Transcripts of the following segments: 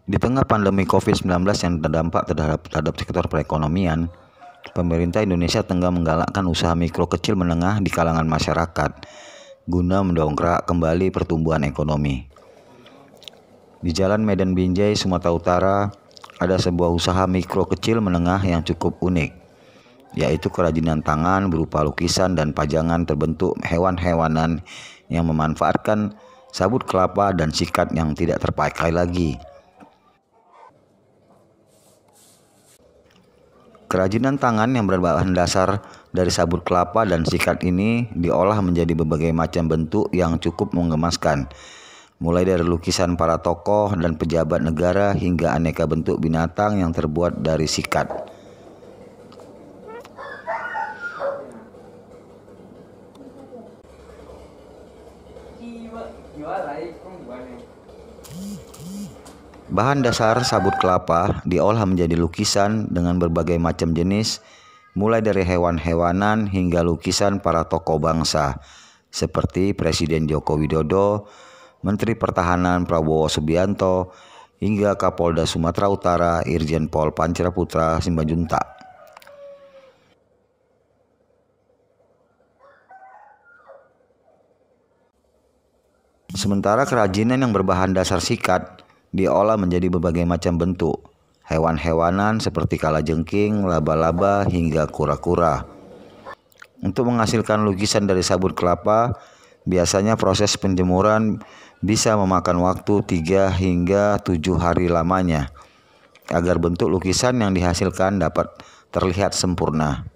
Di tengah pandemi COVID-19 yang terdampak terhadap sektor perekonomian, pemerintah Indonesia tengah menggalakkan usaha mikro kecil menengah di kalangan masyarakat guna mendongkrak kembali pertumbuhan ekonomi. Di Jalan Medan Binjai, Sumatera Utara, ada sebuah usaha mikro kecil menengah yang cukup unik, yaitu kerajinan tangan berupa lukisan dan pajangan terbentuk hewan-hewanan yang memanfaatkan sabut kelapa dan sikat yang tidak terpakai lagi. Kerajinan tangan yang berbahan dasar dari sabut kelapa dan sikat ini diolah menjadi berbagai macam bentuk yang cukup menggemaskan, mulai dari lukisan para tokoh dan pejabat negara hingga aneka bentuk binatang yang terbuat dari sikat. Bahan dasar sabut kelapa diolah menjadi lukisan dengan berbagai macam jenis, mulai dari hewan-hewanan hingga lukisan para tokoh bangsa, seperti Presiden Joko Widodo, Menteri Pertahanan Prabowo Subianto, hingga Kapolda Sumatera Utara Irjen Pol Pancaraputra Simanjuntak. Sementara kerajinan yang berbahan dasar sikat diolah menjadi berbagai macam bentuk, hewan-hewanan seperti kalajengking, laba-laba, hingga kura-kura. Untuk menghasilkan lukisan dari sabut kelapa, biasanya proses penjemuran bisa memakan waktu 3 hingga 7 hari lamanya, agar bentuk lukisan yang dihasilkan dapat terlihat sempurna.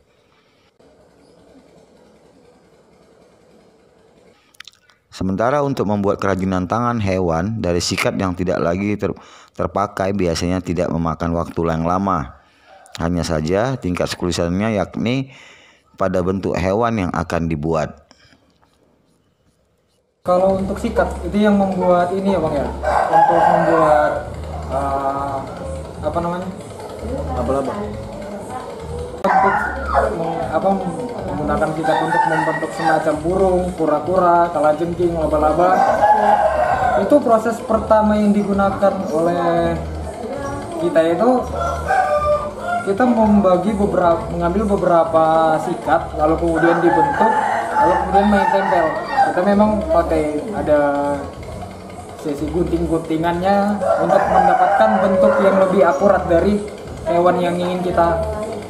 Sementara untuk membuat kerajinan tangan hewan dari sikat yang tidak lagi terpakai biasanya tidak memakan waktu yang lama. Hanya saja tingkat kesulitannya yakni pada bentuk hewan yang akan dibuat. Kalau untuk sikat itu yang membuat ini ya Bang ya, untuk membuat laba-laba. Untuk menggunakan sikat untuk membentuk semacam burung, kura-kura, kalajengking, laba-laba. Itu proses pertama yang digunakan oleh kita itu kita mengambil beberapa sikat, lalu kemudian dibentuk, lalu kemudian main tempel. Kita memang pakai ada sesi gunting-guntingannya untuk mendapatkan bentuk yang lebih akurat dari hewan yang ingin kita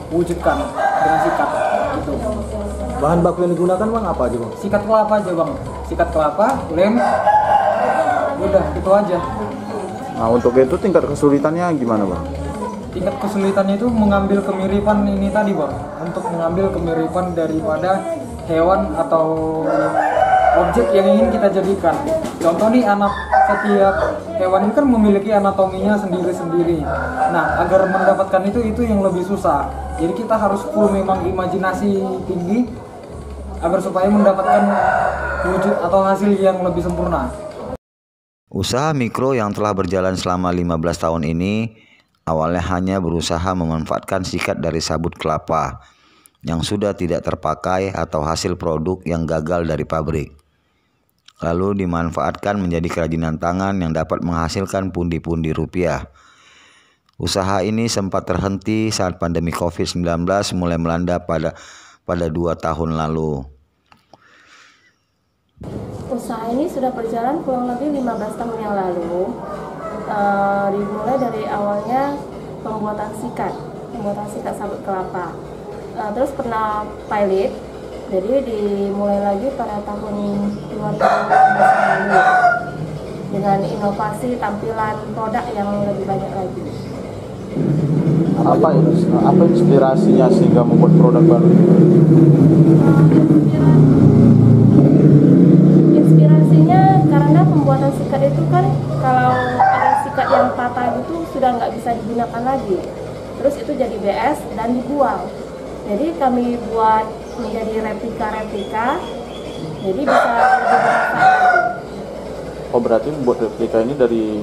wujudkan dengan sikat. Gitu. Bahan baku yang digunakan Bang apa aja Bang? Sikat kelapa aja Bang, sikat kelapa, lem, udah itu aja. Nah untuk itu tingkat kesulitannya gimana Bang? Tingkat kesulitannya itu mengambil kemiripan ini tadi Bang, untuk mengambil kemiripan daripada hewan atau objek yang ingin kita jadikan. Contoh nih, setiap hewan ini kan memiliki anatominya sendiri-sendiri. Nah, agar mendapatkan itu yang lebih susah. Jadi kita harus full memang imajinasi tinggi agar supaya mendapatkan wujud atau hasil yang lebih sempurna. Usaha mikro yang telah berjalan selama 15 tahun ini awalnya hanya berusaha memanfaatkan sikat dari sabut kelapa yang sudah tidak terpakai atau hasil produk yang gagal dari pabrik, lalu dimanfaatkan menjadi kerajinan tangan yang dapat menghasilkan pundi-pundi rupiah. Usaha ini sempat terhenti saat pandemi COVID-19 mulai melanda pada 2 tahun lalu. Usaha ini sudah berjalan kurang lebih 15 tahun yang lalu. Dimulai dari awalnya pembuatan sikat sabut kelapa. Terus pernah pilot, jadi dimulai lagi pada tahun 2015 lalu dengan inovasi tampilan produk yang lebih banyak lagi. Apa inspirasinya sehingga membuat produk baru? Inspirasinya karena pembuatan sikat itu kan kalau ada sikat yang patah gitu sudah nggak bisa digunakan lagi. Terus itu jadi BS dan dibuang. Jadi kami buat menjadi replika, jadi bisa lebih bermanfaat. Oh berarti buat replika ini dari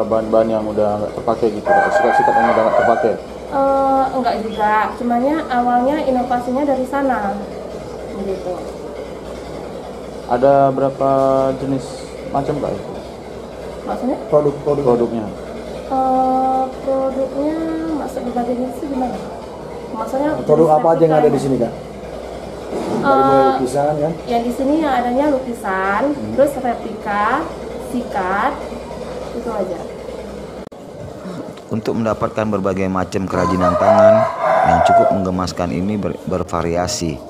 bahan-bahan yang udah nggak terpakai gitu, sikat-sikat yang udah nggak terpakai? Enggak juga, cumannya awalnya inovasinya dari sana, gitu. Ada berapa jenis macam Kak itu? Maksudnya? Produknya? Produknya maksud di bagian ini sih gimana? Maksudnya Produk jenis apa aja yang ada di replikanya? sini, Kak? Dari mulai lukisan kan? Yang di sini yang adanya lukisan, terus replika, sikat, itu aja. Untuk mendapatkan berbagai macam kerajinan tangan yang cukup menggemaskan ini bervariasi.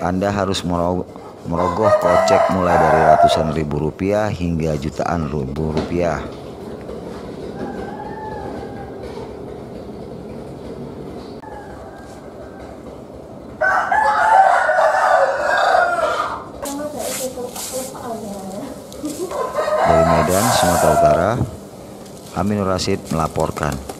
Anda harus merogoh kocek mulai dari ratusan ribu rupiah hingga jutaan ribu rupiah. Dari Medan, Sumatera Utara, Aminur Rasyid melaporkan.